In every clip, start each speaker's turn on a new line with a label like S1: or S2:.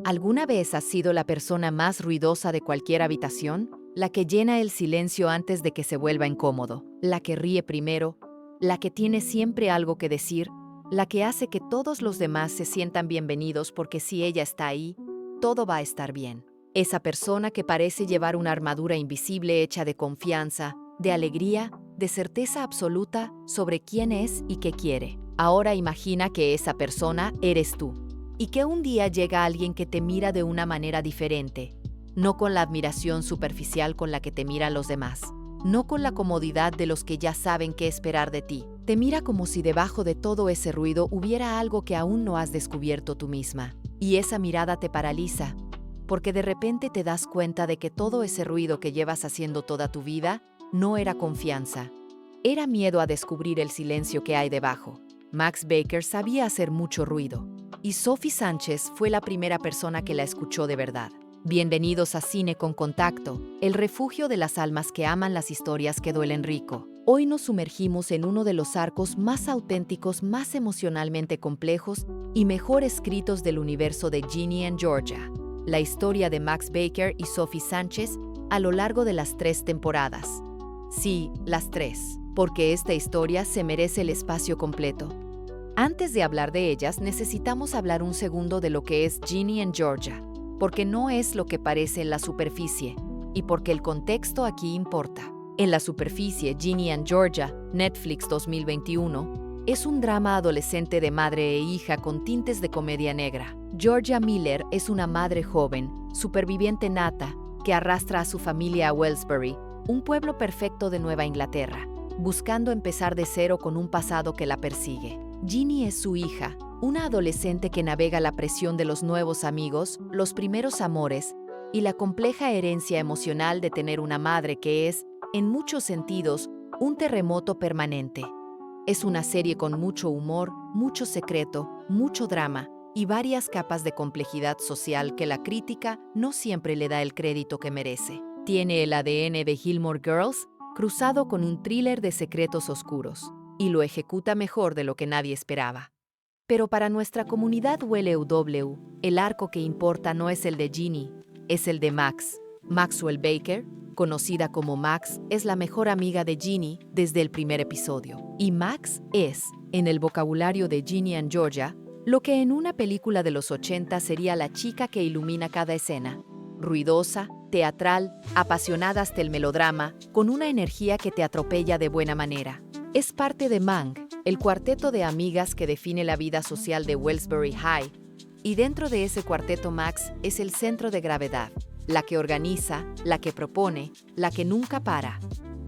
S1: ¿Alguna vez has sido la persona más ruidosa de cualquier habitación? La que llena el silencio antes de que se vuelva incómodo, la que ríe primero, la que tiene siempre algo que decir, la que hace que todos los demás se sientan bienvenidos porque si ella está ahí, todo va a estar bien. Esa persona que parece llevar una armadura invisible hecha de confianza, de alegría, de certeza absoluta sobre quién es y qué quiere. Ahora imagina que esa persona eres tú. Y que un día llega alguien que te mira de una manera diferente, no con la admiración superficial con la que te miran los demás, no con la comodidad de los que ya saben qué esperar de ti. Te mira como si debajo de todo ese ruido hubiera algo que aún no has descubierto tú misma. Y esa mirada te paraliza, porque de repente te das cuenta de que todo ese ruido que llevas haciendo toda tu vida no era confianza. Era miedo a descubrir el silencio que hay debajo. Max Baker sabía hacer mucho ruido. Y Sophie Sánchez fue la primera persona que la escuchó de verdad. Bienvenidos a Cine con Contacto, el refugio de las almas que aman las historias que duelen rico. Hoy nos sumergimos en uno de los arcos más auténticos, más emocionalmente complejos y mejor escritos del universo de Ginny and Georgia. La historia de Max Baker y Sophie Sánchez a lo largo de las 3 temporadas. Sí, las 3, porque esta historia se merece el espacio completo. Antes de hablar de ellas, necesitamos hablar un segundo de lo que es Ginny and Georgia, porque no es lo que parece en la superficie, y porque el contexto aquí importa. En la superficie, Ginny and Georgia, Netflix 2021, es un drama adolescente de madre e hija con tintes de comedia negra. Georgia Miller es una madre joven, superviviente nata, que arrastra a su familia a Wellsbury, un pueblo perfecto de Nueva Inglaterra, buscando empezar de cero con un pasado que la persigue. Ginny es su hija, una adolescente que navega la presión de los nuevos amigos, los primeros amores y la compleja herencia emocional de tener una madre que es, en muchos sentidos, un terremoto permanente. Es una serie con mucho humor, mucho secreto, mucho drama y varias capas de complejidad social que la crítica no siempre le da el crédito que merece. Tiene el ADN de Gilmore Girls, cruzado con un thriller de secretos oscuros, y lo ejecuta mejor de lo que nadie esperaba. Pero para nuestra comunidad WLW, el arco que importa no es el de Ginny, es el de Max. Maxwell Baker, conocida como Max, es la mejor amiga de Ginny desde el primer episodio. Y Max es, en el vocabulario de Ginny and Georgia, lo que en una película de los 80 sería la chica que ilumina cada escena. Ruidosa, teatral, apasionada hasta el melodrama, con una energía que te atropella de buena manera. Es parte de Mang, el cuarteto de amigas que define la vida social de Wellsbury High, y dentro de ese cuarteto Max es el centro de gravedad, la que organiza, la que propone, la que nunca para.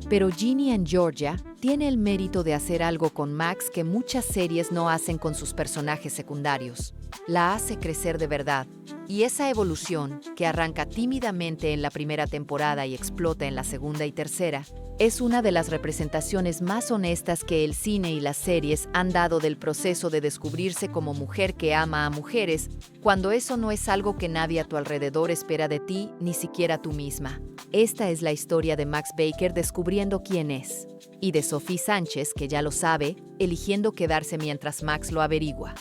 S1: Pero Ginny and Georgia tiene el mérito de hacer algo con Max que muchas series no hacen con sus personajes secundarios. La hace crecer de verdad, y esa evolución, que arranca tímidamente en la primera temporada y explota en la segunda y tercera, es una de las representaciones más honestas que el cine y las series han dado del proceso de descubrirse como mujer que ama a mujeres, cuando eso no es algo que nadie a tu alrededor espera de ti, ni siquiera tú misma. Esta es la historia de Max Baker descubriendo quién es, y de Sophie Sánchez, que ya lo sabe, eligiendo quedarse mientras Max lo averigua.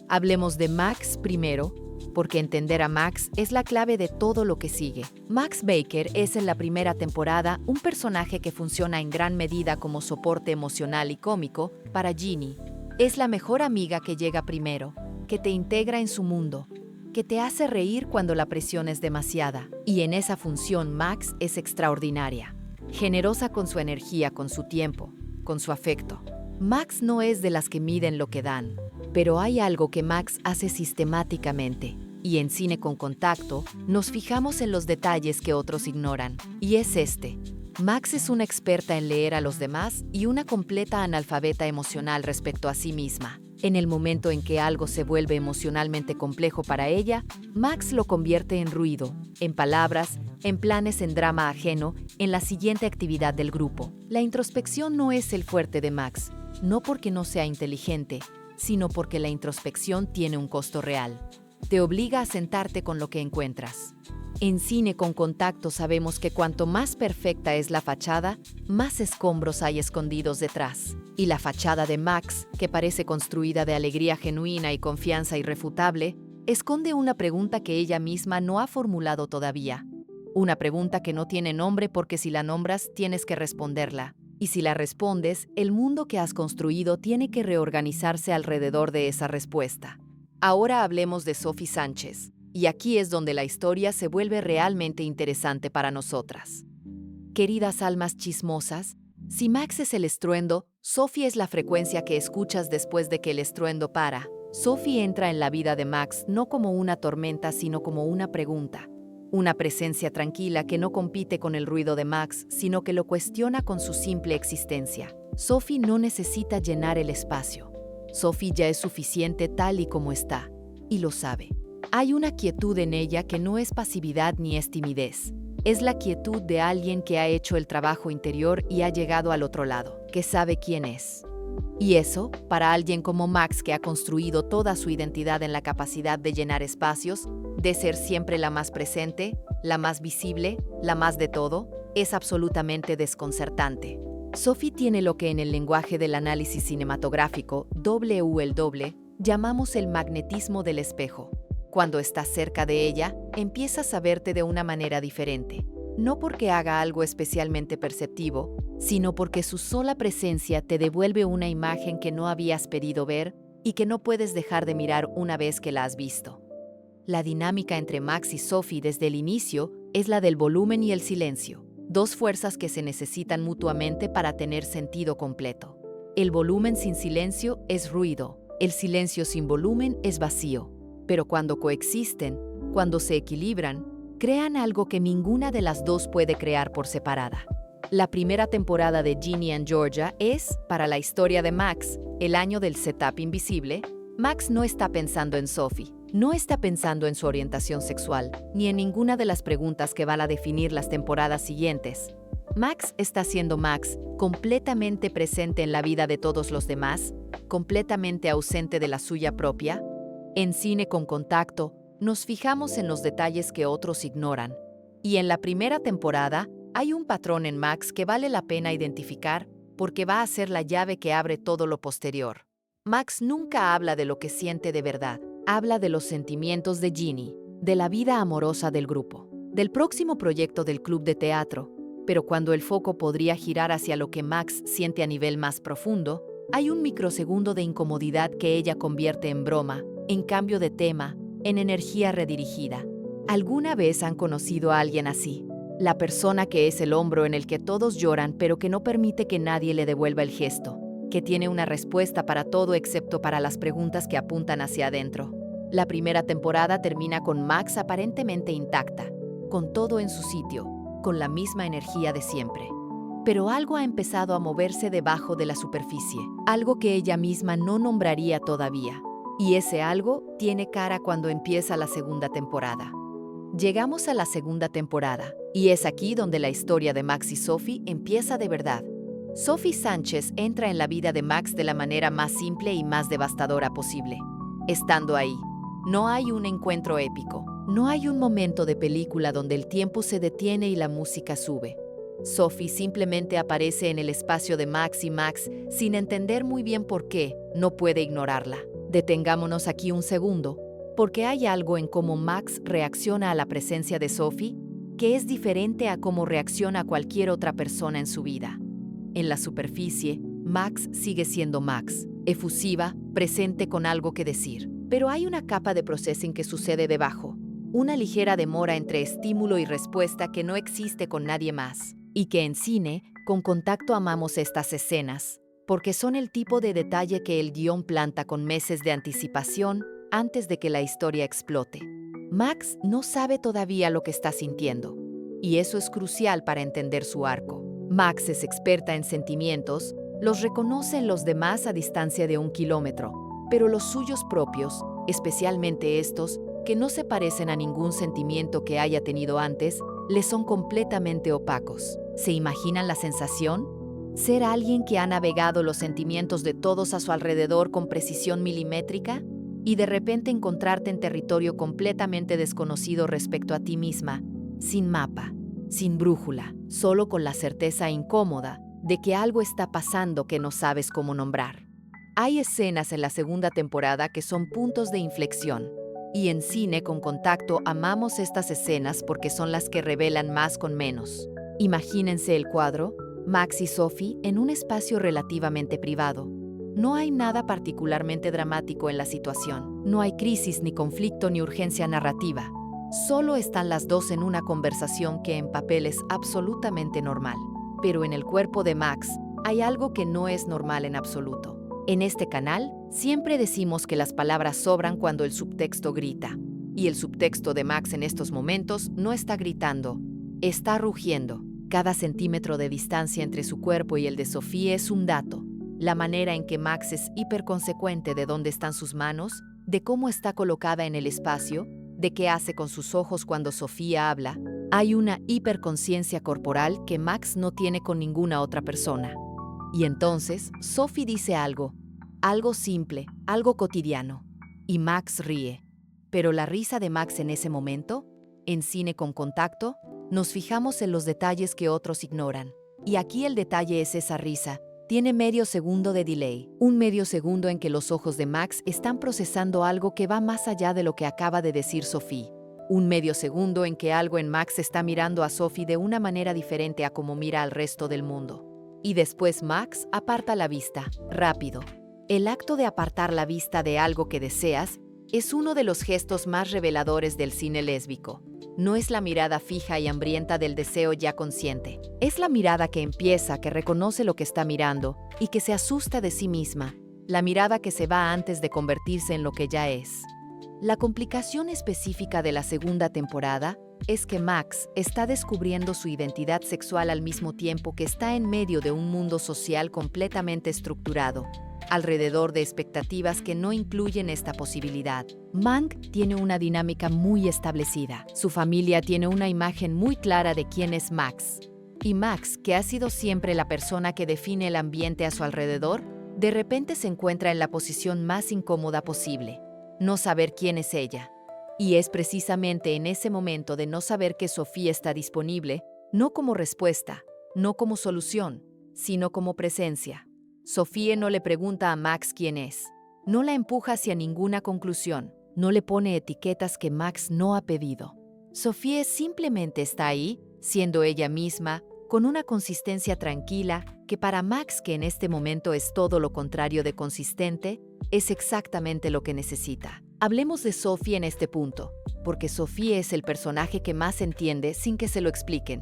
S1: Hablemos de Max primero, porque entender a Max es la clave de todo lo que sigue. Max Baker es en la primera temporada un personaje que funciona en gran medida como soporte emocional y cómico para Ginny. Es la mejor amiga que llega primero, que te integra en su mundo, que te hace reír cuando la presión es demasiada. Y en esa función Max es extraordinaria, generosa con su energía, con su tiempo, con su afecto. Max no es de las que miden lo que dan, pero hay algo que Max hace sistemáticamente, y en Cine con Contacto nos fijamos en los detalles que otros ignoran, y es este. Max es una experta en leer a los demás y una completa analfabeta emocional respecto a sí misma. En el momento en que algo se vuelve emocionalmente complejo para ella, Max lo convierte en ruido, en palabras, en planes, en drama ajeno, en la siguiente actividad del grupo. La introspección no es el fuerte de Max, no porque no sea inteligente, sino porque la introspección tiene un costo real. Te obliga a sentarte con lo que encuentras. En Cine con Contacto sabemos que cuanto más perfecta es la fachada, más escombros hay escondidos detrás. Y la fachada de Max, que parece construida de alegría genuina y confianza irrefutable, esconde una pregunta que ella misma no ha formulado todavía. Una pregunta que no tiene nombre porque si la nombras tienes que responderla. Y si la respondes, el mundo que has construido tiene que reorganizarse alrededor de esa respuesta. Ahora hablemos de Sophie Sánchez. Y aquí es donde la historia se vuelve realmente interesante para nosotras. Queridas almas chismosas, si Max es el estruendo, Sophie es la frecuencia que escuchas después de que el estruendo para. Sophie entra en la vida de Max no como una tormenta, sino como una pregunta. Una presencia tranquila que no compite con el ruido de Max, sino que lo cuestiona con su simple existencia. Sophie no necesita llenar el espacio. Sophie ya es suficiente tal y como está, y lo sabe. Hay una quietud en ella que no es pasividad ni es timidez. Es la quietud de alguien que ha hecho el trabajo interior y ha llegado al otro lado, que sabe quién es. Y eso, para alguien como Max, que ha construido toda su identidad en la capacidad de llenar espacios, de ser siempre la más presente, la más visible, la más de todo, es absolutamente desconcertante. Sophie tiene lo que en el lenguaje del análisis cinematográfico, llamamos el magnetismo del espejo. Cuando estás cerca de ella, empiezas a verte de una manera diferente. No porque haga algo especialmente perceptivo, sino porque su sola presencia te devuelve una imagen que no habías pedido ver y que no puedes dejar de mirar una vez que la has visto. La dinámica entre Max y Sophie desde el inicio es la del volumen y el silencio, dos fuerzas que se necesitan mutuamente para tener sentido completo. El volumen sin silencio es ruido, el silencio sin volumen es vacío. Pero cuando coexisten, cuando se equilibran, crean algo que ninguna de las dos puede crear por separada. La primera temporada de Ginny and Georgia es, para la historia de Max, el año del setup invisible. Max no está pensando en Sophie, no está pensando en su orientación sexual, ni en ninguna de las preguntas que van a definir las temporadas siguientes. Max está siendo Max, completamente presente en la vida de todos los demás, completamente ausente de la suya propia. En Cine con Contacto, nos fijamos en los detalles que otros ignoran. Y en la primera temporada, hay un patrón en Max que vale la pena identificar porque va a ser la llave que abre todo lo posterior. Max nunca habla de lo que siente de verdad, habla de los sentimientos de Ginny, de la vida amorosa del grupo, del próximo proyecto del club de teatro. Pero cuando el foco podría girar hacia lo que Max siente a nivel más profundo, hay un microsegundo de incomodidad que ella convierte en broma, en cambio de tema, en energía redirigida. ¿Alguna vez han conocido a alguien así? La persona que es el hombro en el que todos lloran pero que no permite que nadie le devuelva el gesto, que tiene una respuesta para todo excepto para las preguntas que apuntan hacia adentro. La primera temporada termina con Max aparentemente intacta, con todo en su sitio, con la misma energía de siempre. Pero algo ha empezado a moverse debajo de la superficie, algo que ella misma no nombraría todavía. Y ese algo tiene cara cuando empieza la segunda temporada. Llegamos a la segunda temporada, y es aquí donde la historia de Max y Sophie empieza de verdad. Sophie Sánchez entra en la vida de Max de la manera más simple y más devastadora posible. Estando ahí, no hay un encuentro épico, no hay un momento de película donde el tiempo se detiene y la música sube. Sophie simplemente aparece en el espacio de Max y Max, sin entender muy bien por qué, no puede ignorarla. Detengámonos aquí un segundo, porque hay algo en cómo Max reacciona a la presencia de Sophie que es diferente a cómo reacciona cualquier otra persona en su vida. En la superficie, Max sigue siendo Max, efusiva, presente con algo que decir. Pero hay una capa de processing que sucede debajo, una ligera demora entre estímulo y respuesta que no existe con nadie más. Y que en Cine con Contacto amamos estas escenas, porque son el tipo de detalle que el guión planta con meses de anticipación antes de que la historia explote. Max no sabe todavía lo que está sintiendo, y eso es crucial para entender su arco. Max es experta en sentimientos, los reconoce en los demás a distancia de 1 kilómetro, pero los suyos propios, especialmente estos, que no se parecen a ningún sentimiento que haya tenido antes, le son completamente opacos. ¿Se imaginan la sensación? ¿Ser alguien que ha navegado los sentimientos de todos a su alrededor con precisión milimétrica? Y de repente encontrarte en territorio completamente desconocido respecto a ti misma, sin mapa, sin brújula, solo con la certeza incómoda de que algo está pasando que no sabes cómo nombrar. Hay escenas en la segunda temporada que son puntos de inflexión. Y en Cine con Contacto amamos estas escenas porque son las que revelan más con menos. Imagínense el cuadro, Max y Sophie en un espacio relativamente privado. No hay nada particularmente dramático en la situación. No hay crisis, ni conflicto, ni urgencia narrativa. Solo están las dos en una conversación que en papel es absolutamente normal. Pero en el cuerpo de Max hay algo que no es normal en absoluto. En este canal, siempre decimos que las palabras sobran cuando el subtexto grita. Y el subtexto de Max en estos momentos no está gritando, está rugiendo. Cada centímetro de distancia entre su cuerpo y el de Sophie es un dato. La manera en que Max es hiperconsecuente de dónde están sus manos, de cómo está colocada en el espacio, de qué hace con sus ojos cuando Sofía habla. Hay una hiperconciencia corporal que Max no tiene con ninguna otra persona. Y entonces, Sophie dice algo simple, algo cotidiano. Y Max ríe. Pero la risa de Max en ese momento, en Cine con Contacto, nos fijamos en los detalles que otros ignoran. Y aquí el detalle es esa risa. Tiene medio segundo de delay, un medio segundo en que los ojos de Max están procesando algo que va más allá de lo que acaba de decir Sophie. Un medio segundo en que algo en Max está mirando a Sophie de una manera diferente a como mira al resto del mundo. Y después Max aparta la vista, rápido. El acto de apartar la vista de algo que deseas es uno de los gestos más reveladores del cine lésbico. No es la mirada fija y hambrienta del deseo ya consciente. Es la mirada que empieza, que reconoce lo que está mirando y que se asusta de sí misma. La mirada que se va antes de convertirse en lo que ya es. La complicación específica de la segunda temporada es que Max está descubriendo su identidad sexual al mismo tiempo que está en medio de un mundo social completamente estructurado, alrededor de expectativas que no incluyen esta posibilidad. Mank tiene una dinámica muy establecida. Su familia tiene una imagen muy clara de quién es Max. Y Max, que ha sido siempre la persona que define el ambiente a su alrededor, de repente se encuentra en la posición más incómoda posible: no saber quién es ella. Y es precisamente en ese momento de no saber que Sofía está disponible, no como respuesta, no como solución, sino como presencia. Sofía no le pregunta a Max quién es, no la empuja hacia ninguna conclusión, no le pone etiquetas que Max no ha pedido. Sofía simplemente está ahí, siendo ella misma, con una consistencia tranquila que para Max, que en este momento es todo lo contrario de consistente, es exactamente lo que necesita. Hablemos de Sophie en este punto, porque Sophie es el personaje que más entiende sin que se lo expliquen.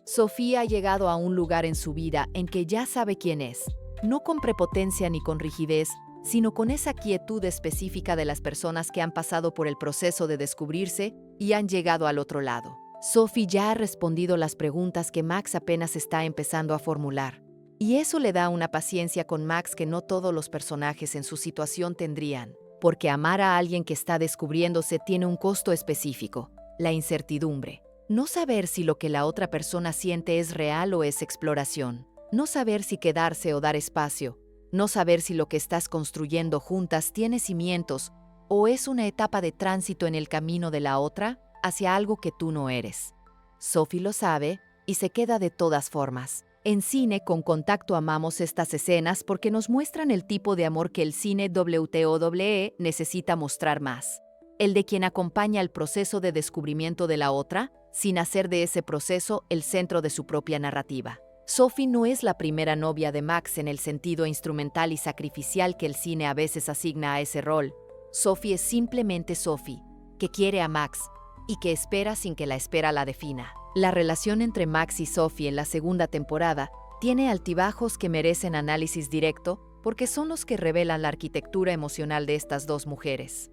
S1: Sophie ha llegado a un lugar en su vida en que ya sabe quién es, no con prepotencia ni con rigidez, sino con esa quietud específica de las personas que han pasado por el proceso de descubrirse y han llegado al otro lado. Sophie ya ha respondido las preguntas que Max apenas está empezando a formular. Y eso le da una paciencia con Max que no todos los personajes en su situación tendrían. Porque amar a alguien que está descubriéndose tiene un costo específico: la incertidumbre. No saber si lo que la otra persona siente es real o es exploración. No saber si quedarse o dar espacio. No saber si lo que estás construyendo juntas tiene cimientos o es una etapa de tránsito en el camino de la otra hacia algo que tú no eres. Sophie lo sabe y se queda de todas formas. En Cine con Contacto amamos estas escenas porque nos muestran el tipo de amor que el cine WTOWE necesita mostrar más. El de quien acompaña el proceso de descubrimiento de la otra, sin hacer de ese proceso el centro de su propia narrativa. Sophie no es la primera novia de Max en el sentido instrumental y sacrificial que el cine a veces asigna a ese rol. Sophie es simplemente Sophie, que quiere a Max y que espera sin que la espera la defina. La relación entre Max y Sophie en la segunda temporada tiene altibajos que merecen análisis directo porque son los que revelan la arquitectura emocional de estas dos mujeres.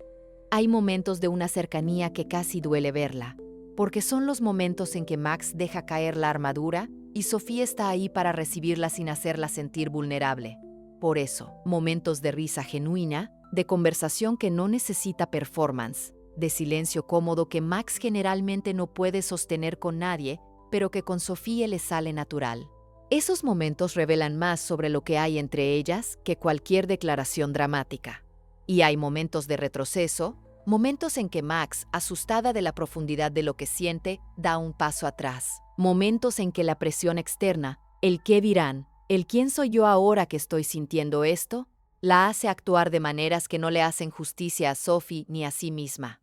S1: Hay momentos de una cercanía que casi duele verla, porque son los momentos en que Max deja caer la armadura y Sophie está ahí para recibirla sin hacerla sentir vulnerable. Por eso, momentos de risa genuina, de conversación que no necesita performance, de silencio cómodo que Max generalmente no puede sostener con nadie, pero que con Sophie le sale natural. Esos momentos revelan más sobre lo que hay entre ellas que cualquier declaración dramática. Y hay momentos de retroceso, momentos en que Max, asustada de la profundidad de lo que siente, da un paso atrás. Momentos en que la presión externa, el qué dirán, el quién soy yo ahora que estoy sintiendo esto, la hace actuar de maneras que no le hacen justicia a Sophie ni a sí misma.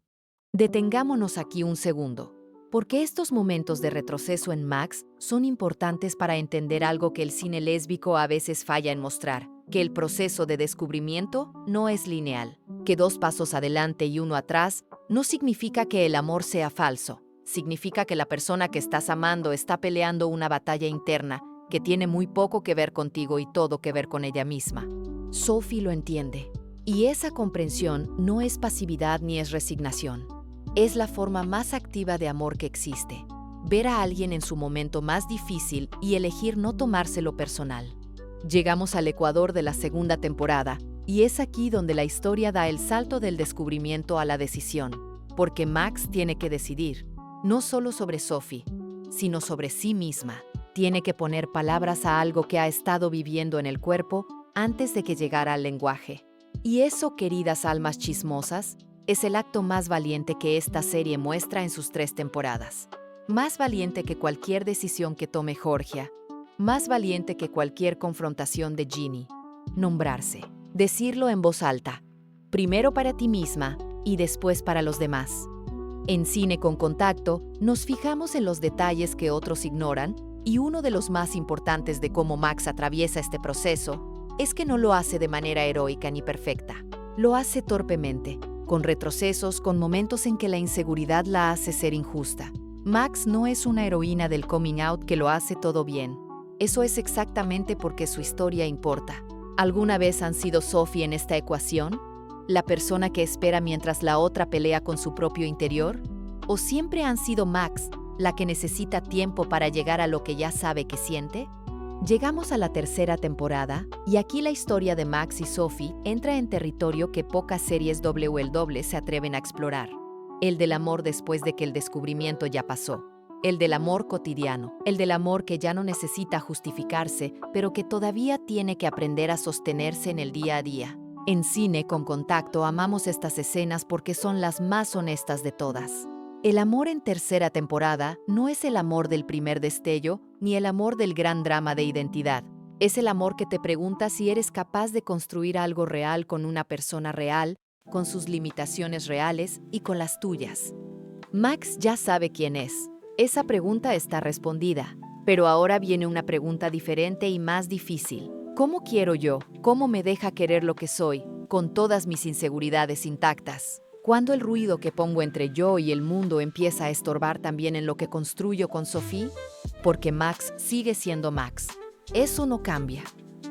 S1: Detengámonos aquí un segundo, porque estos momentos de retroceso en Max son importantes para entender algo que el cine lésbico a veces falla en mostrar, que el proceso de descubrimiento no es lineal, que 2 pasos adelante y 1 atrás no significa que el amor sea falso, significa que la persona que estás amando está peleando una batalla interna que tiene muy poco que ver contigo y todo que ver con ella misma. Sophie lo entiende, y esa comprensión no es pasividad ni es resignación. Es la forma más activa de amor que existe. Ver a alguien en su momento más difícil y elegir no tomárselo personal. Llegamos al ecuador de la segunda temporada, y es aquí donde la historia da el salto del descubrimiento a la decisión, porque Max tiene que decidir, no solo sobre Sophie, sino sobre sí misma. Tiene que poner palabras a algo que ha estado viviendo en el cuerpo antes de que llegara al lenguaje. Y eso, queridas almas chismosas, es el acto más valiente que esta serie muestra en sus 3 temporadas. Más valiente que cualquier decisión que tome Georgia. Más valiente que cualquier confrontación de Ginny. Nombrarse. Decirlo en voz alta. Primero para ti misma y después para los demás. En Cine con Contacto, nos fijamos en los detalles que otros ignoran, y uno de los más importantes de cómo Max atraviesa este proceso es que no lo hace de manera heroica ni perfecta. Lo hace torpemente, con retrocesos, con momentos en que la inseguridad la hace ser injusta. Max no es una heroína del coming out que lo hace todo bien. Eso es exactamente porque su historia importa. ¿Alguna vez han sido Sophie en esta ecuación? ¿La persona que espera mientras la otra pelea con su propio interior? ¿O siempre han sido Max, la que necesita tiempo para llegar a lo que ya sabe que siente? Llegamos a la tercera temporada, y aquí la historia de Max y Sophie entra en territorio que pocas series WLW se atreven a explorar. El del amor después de que el descubrimiento ya pasó. El del amor cotidiano. El del amor que ya no necesita justificarse, pero que todavía tiene que aprender a sostenerse en el día a día. En Cine con Contacto amamos estas escenas porque son las más honestas de todas. El amor en tercera temporada no es el amor del primer destello ni el amor del gran drama de identidad. Es el amor que te pregunta si eres capaz de construir algo real con una persona real, con sus limitaciones reales y con las tuyas. Max ya sabe quién es. Esa pregunta está respondida. Pero ahora viene una pregunta diferente y más difícil. ¿Cómo quiero yo? ¿Cómo me deja querer lo que soy, con todas mis inseguridades intactas? ¿Cuándo el ruido que pongo entre yo y el mundo empieza a estorbar también en lo que construyo con Sophie? Porque Max sigue siendo Max. Eso no cambia.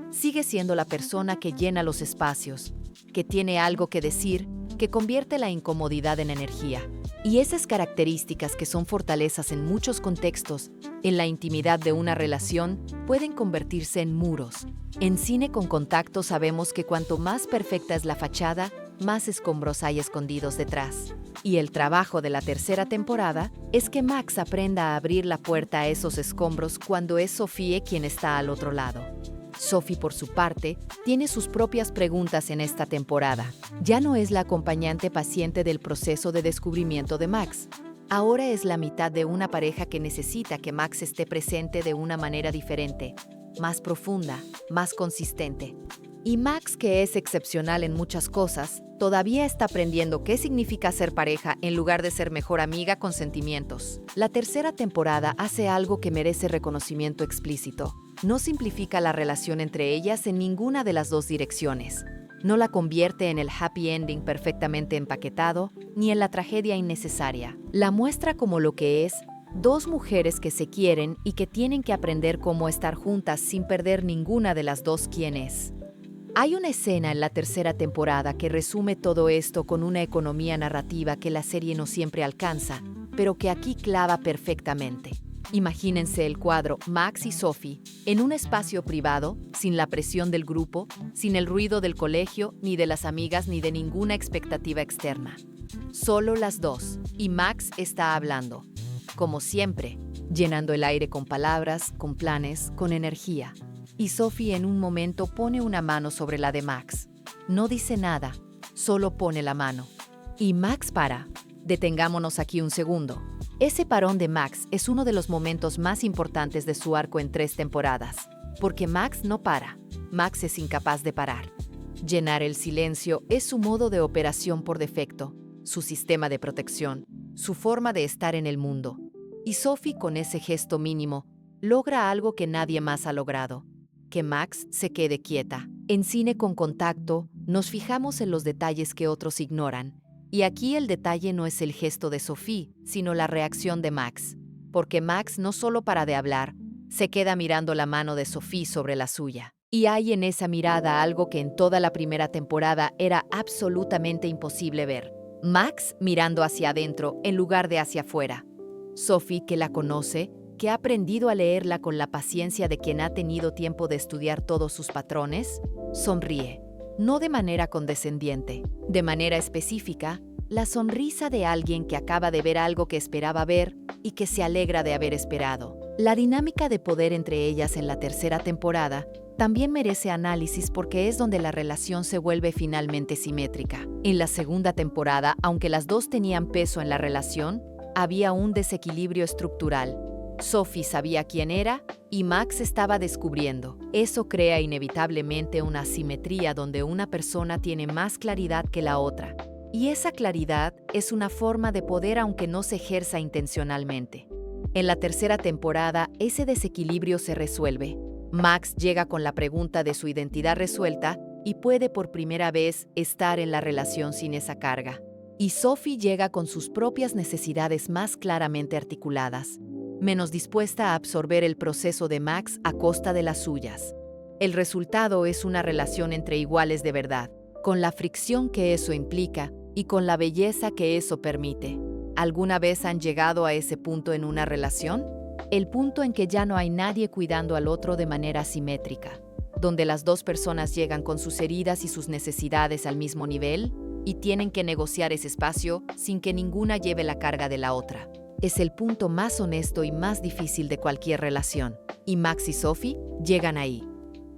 S1: Sigue siendo la persona que llena los espacios, que tiene algo que decir, que convierte la incomodidad en energía. Y esas características que son fortalezas en muchos contextos, en la intimidad de una relación, pueden convertirse en muros. En Cine con Contacto sabemos que cuanto más perfecta es la fachada, más escombros hay escondidos detrás. Y el trabajo de la tercera temporada es que Max aprenda a abrir la puerta a esos escombros cuando es Sophie quien está al otro lado. Sophie, por su parte, tiene sus propias preguntas en esta temporada. Ya no es la acompañante paciente del proceso de descubrimiento de Max. Ahora es la mitad de una pareja que necesita que Max esté presente de una manera diferente, más profunda, más consistente. Y Max, que es excepcional en muchas cosas, todavía está aprendiendo qué significa ser pareja en lugar de ser mejor amiga con sentimientos. La tercera temporada hace algo que merece reconocimiento explícito. No simplifica la relación entre ellas en ninguna de las dos direcciones. No la convierte en el happy ending perfectamente empaquetado, ni en la tragedia innecesaria. La muestra como lo que es: dos mujeres que se quieren y que tienen que aprender cómo estar juntas sin perder ninguna de las dos quién es. Hay una escena en la tercera temporada que resume todo esto con una economía narrativa que la serie no siempre alcanza, pero que aquí clava perfectamente. Imagínense el cuadro Max y Sophie en un espacio privado, sin la presión del grupo, sin el ruido del colegio, ni de las amigas, ni de ninguna expectativa externa. Solo las dos, y Max está hablando, como siempre, llenando el aire con palabras, con planes, con energía. Y Sophie en un momento pone una mano sobre la de Max. No dice nada, solo pone la mano. Y Max para. Detengámonos aquí un segundo. Ese parón de Max es uno de los momentos más importantes de su arco en 3 temporadas, porque Max no para. Max es incapaz de parar. Llenar el silencio es su modo de operación por defecto. su sistema de protección, su forma de estar en el mundo. Y Sophie, con ese gesto mínimo, logra algo que nadie más ha logrado: que Max se quede quieta. En Cine con Contacto, nos fijamos en los detalles que otros ignoran. Y aquí el detalle no es el gesto de Sophie, sino la reacción de Max. Porque Max no solo para de hablar, se queda mirando la mano de Sophie sobre la suya. Y hay en esa mirada algo que en toda la primera temporada era absolutamente imposible ver. Max mirando hacia adentro en lugar de hacia afuera. Sophie, que la conoce, que ha aprendido a leerla con la paciencia de quien ha tenido tiempo de estudiar todos sus patrones, sonríe. No de manera condescendiente, de manera específica, la sonrisa de alguien que acaba de ver algo que esperaba ver y que se alegra de haber esperado. La dinámica de poder entre ellas en la tercera temporada también merece análisis porque es donde la relación se vuelve finalmente simétrica. En la segunda temporada, aunque las dos tenían peso en la relación, había un desequilibrio estructural. Sophie sabía quién era y Max estaba descubriendo. Eso crea inevitablemente una asimetría donde una persona tiene más claridad que la otra. Y esa claridad es una forma de poder aunque no se ejerza intencionalmente. En la tercera temporada, ese desequilibrio se resuelve. Max llega con la pregunta de su identidad resuelta y puede por primera vez estar en la relación sin esa carga. Y Sophie llega con sus propias necesidades más claramente articuladas, menos dispuesta a absorber el proceso de Max a costa de las suyas. El resultado es una relación entre iguales de verdad, con la fricción que eso implica y con la belleza que eso permite. ¿Alguna vez han llegado a ese punto en una relación? El punto en que ya no hay nadie cuidando al otro de manera simétrica, donde las dos personas llegan con sus heridas y sus necesidades al mismo nivel y tienen que negociar ese espacio sin que ninguna lleve la carga de la otra. Es el punto más honesto y más difícil de cualquier relación. Y Max y Sophie llegan ahí.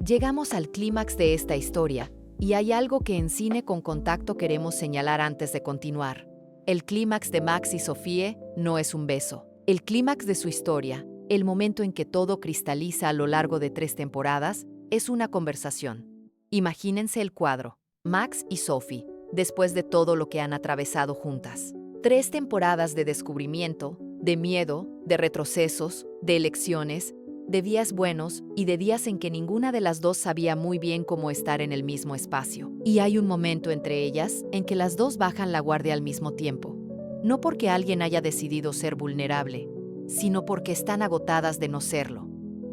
S1: Llegamos al clímax de esta historia, y hay algo que en Cine con Contacto queremos señalar antes de continuar. El clímax de Max y Sophie no es un beso. El clímax de su historia, el momento en que todo cristaliza a lo largo de 3 temporadas, es una conversación. Imagínense el cuadro: Max y Sophie, después de todo lo que han atravesado juntas. 3 temporadas de descubrimiento, de miedo, de retrocesos, de elecciones, de días buenos y de días en que ninguna de las dos sabía muy bien cómo estar en el mismo espacio. Y hay un momento entre ellas en que las dos bajan la guardia al mismo tiempo. No porque alguien haya decidido ser vulnerable, sino porque están agotadas de no serlo.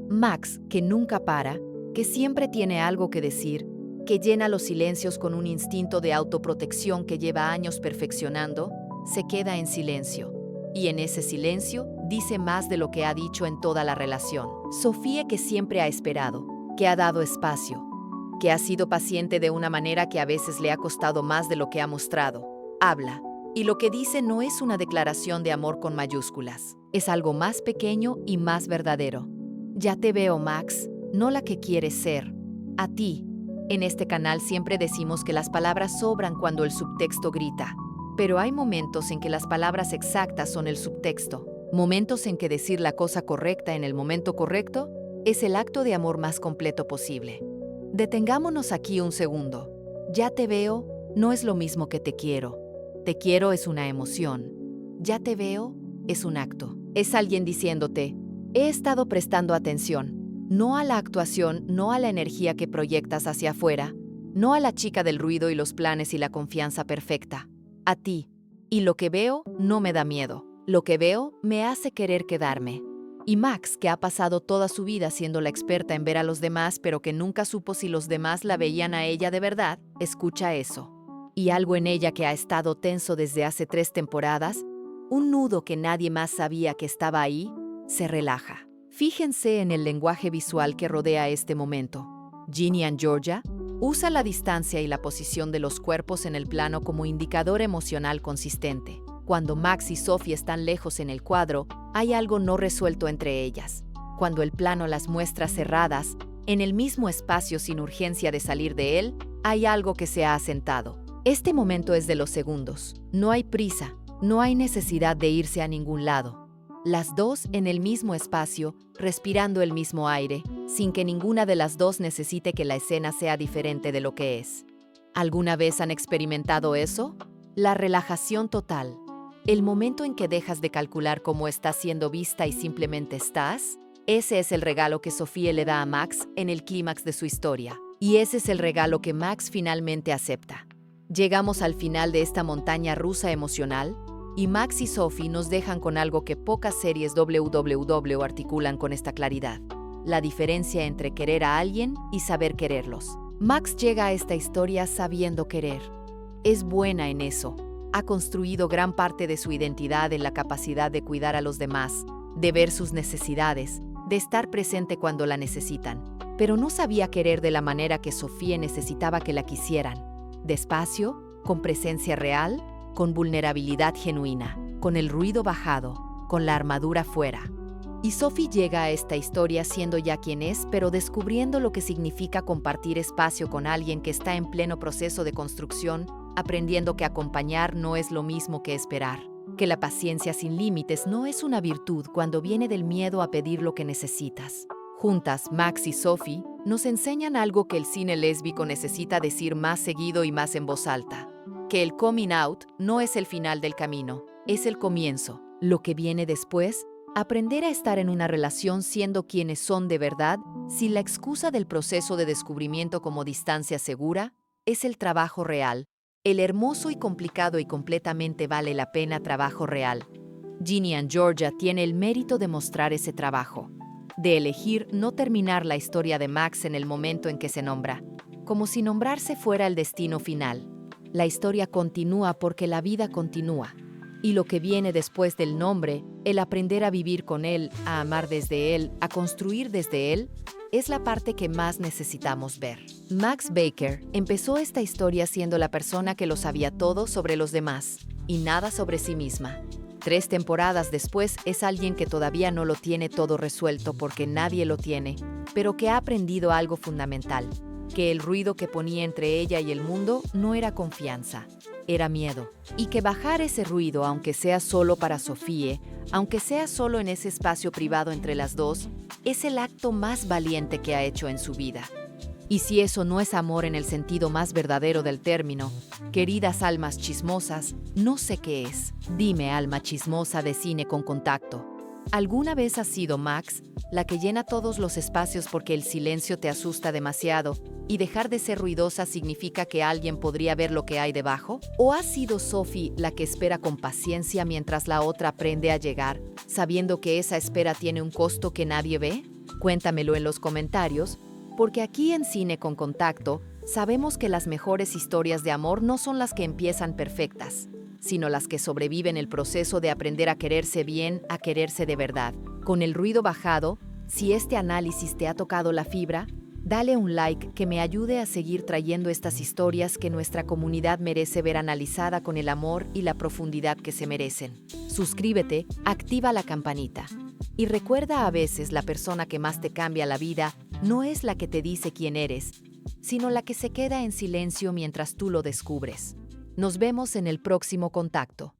S1: Max, que nunca para, que siempre tiene algo que decir, que llena los silencios con un instinto de autoprotección que lleva años perfeccionando, se queda en silencio. Y en ese silencio dice más de lo que ha dicho en toda la relación. Sophie, que siempre ha esperado, que ha dado espacio, que ha sido paciente de una manera que a veces le ha costado más de lo que ha mostrado, habla. Y lo que dice no es una declaración de amor con mayúsculas. Es algo más pequeño y más verdadero. Ya te veo, Max, no la que quieres ser. A ti. En este canal siempre decimos que las palabras sobran cuando el subtexto grita. Pero hay momentos en que las palabras exactas son el subtexto. Momentos en que decir la cosa correcta en el momento correcto es el acto de amor más completo posible. Detengámonos aquí un segundo. Ya te veo no es lo mismo que te quiero. Te quiero es una emoción. Ya te veo es un acto. Es alguien diciéndote: he estado prestando atención. No a la actuación, no a la energía que proyectas hacia afuera, no a la chica del ruido y los planes y la confianza perfecta. A ti. Y lo que veo no me da miedo. Lo que veo me hace querer quedarme. Y Max, que ha pasado toda su vida siendo la experta en ver a los demás, pero que nunca supo si los demás la veían a ella de verdad, escucha eso. Y algo en ella que ha estado tenso desde hace 3 temporadas, un nudo que nadie más sabía que estaba ahí, se relaja. Fíjense en el lenguaje visual que rodea este momento. Ginny and Georgia usa la distancia y la posición de los cuerpos en el plano como indicador emocional consistente. Cuando Max y Sophie están lejos en el cuadro, hay algo no resuelto entre ellas. Cuando el plano las muestra cerradas, en el mismo espacio sin urgencia de salir de él, hay algo que se ha asentado. Este momento es de los segundos. No hay prisa, no hay necesidad de irse a ningún lado. Las dos en el mismo espacio, respirando el mismo aire, sin que ninguna de las dos necesite que la escena sea diferente de lo que es. ¿Alguna vez han experimentado eso? La relajación total. El momento en que dejas de calcular cómo estás siendo vista y simplemente estás. Ese es el regalo que Sophie le da a Max en el clímax de su historia. Y ese es el regalo que Max finalmente acepta. Llegamos al final de esta montaña rusa emocional y Max y Sophie nos dejan con algo que pocas series WWW articulan con esta claridad: la diferencia entre querer a alguien y saber quererlos. Max llega a esta historia sabiendo querer. Es buena en eso. Ha construido gran parte de su identidad en la capacidad de cuidar a los demás, de ver sus necesidades, de estar presente cuando la necesitan. Pero no sabía querer de la manera que Sophie necesitaba que la quisieran. Despacio, con presencia real, con vulnerabilidad genuina, con el ruido bajado, con la armadura fuera. Y Sophie llega a esta historia siendo ya quien es, pero descubriendo lo que significa compartir espacio con alguien que está en pleno proceso de construcción, aprendiendo que acompañar no es lo mismo que esperar, que la paciencia sin límites no es una virtud cuando viene del miedo a pedir lo que necesitas. Juntas, Max y Sophie nos enseñan algo que el cine lésbico necesita decir más seguido y más en voz alta: que el coming out no es el final del camino, es el comienzo. Lo que viene después, aprender a estar en una relación siendo quienes son de verdad, sin la excusa del proceso de descubrimiento como distancia segura, es el trabajo real, el hermoso y complicado y completamente vale la pena trabajo real. Ginny and Georgia tiene el mérito de mostrar ese trabajo, de elegir no terminar la historia de Max en el momento en que se nombra, como si nombrarse fuera el destino final. La historia continúa porque la vida continúa. Y lo que viene después del nombre, el aprender a vivir con él, a amar desde él, a construir desde él, es la parte que más necesitamos ver. Max Baker empezó esta historia siendo la persona que lo sabía todo sobre los demás y nada sobre sí misma. 3 temporadas después es alguien que todavía no lo tiene todo resuelto porque nadie lo tiene, pero que ha aprendido algo fundamental: que el ruido que ponía entre ella y el mundo no era confianza, era miedo. Y que bajar ese ruido, aunque sea solo para Sophie, aunque sea solo en ese espacio privado entre las dos, es el acto más valiente que ha hecho en su vida. Y si eso no es amor en el sentido más verdadero del término, queridas almas chismosas, no sé qué es. Dime, alma chismosa de Cine con Contacto, ¿alguna vez has sido Max, la que llena todos los espacios porque el silencio te asusta demasiado y dejar de ser ruidosa significa que alguien podría ver lo que hay debajo? ¿O has sido Sophie, la que espera con paciencia mientras la otra aprende a llegar, sabiendo que esa espera tiene un costo que nadie ve? Cuéntamelo en los comentarios, porque aquí en Cine con Contacto sabemos que las mejores historias de amor no son las que empiezan perfectas, sino las que sobreviven el proceso de aprender a quererse bien, a quererse de verdad. Con el ruido bajado, si este análisis te ha tocado la fibra, dale un like que me ayude a seguir trayendo estas historias que nuestra comunidad merece ver analizada con el amor y la profundidad que se merecen. Suscríbete, activa la campanita. Y recuerda, a veces la persona que más te cambia la vida no es la que te dice quién eres, sino la que se queda en silencio mientras tú lo descubres. Nos vemos en el próximo contacto.